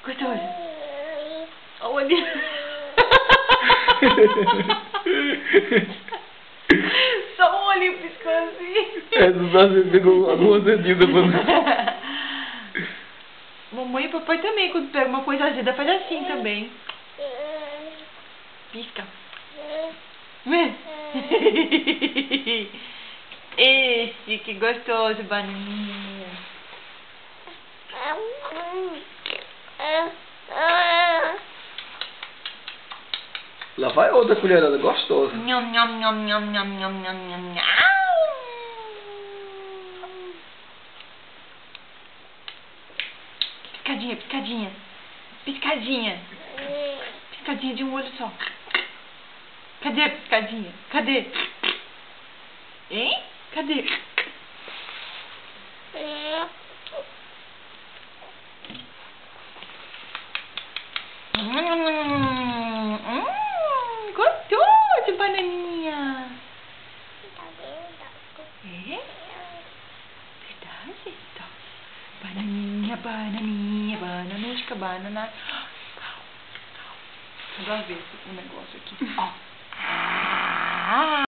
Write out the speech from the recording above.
Gostoso. Olha. Só um olhinho piscou assim. Você pegou algumas medidas pra... Mamãe e papai também, quando pega uma coisa azeda, faz assim também. Pisca. Esse, que gostoso, bananinha. Lá vai outra colherada gostosa. Nham, nham, nham, nham, nham, nham, nham, nham, nham. Piscadinha, piscadinha. Piscadinha. Piscadinha de um olho só. Cadê a piscadinha? Cadê? Hein? Cadê? Gostoso, bananinha. É? Verdade? Tá. Bananinha, bananinha, bananushka, banana. Agora ver o negócio aqui. Ó.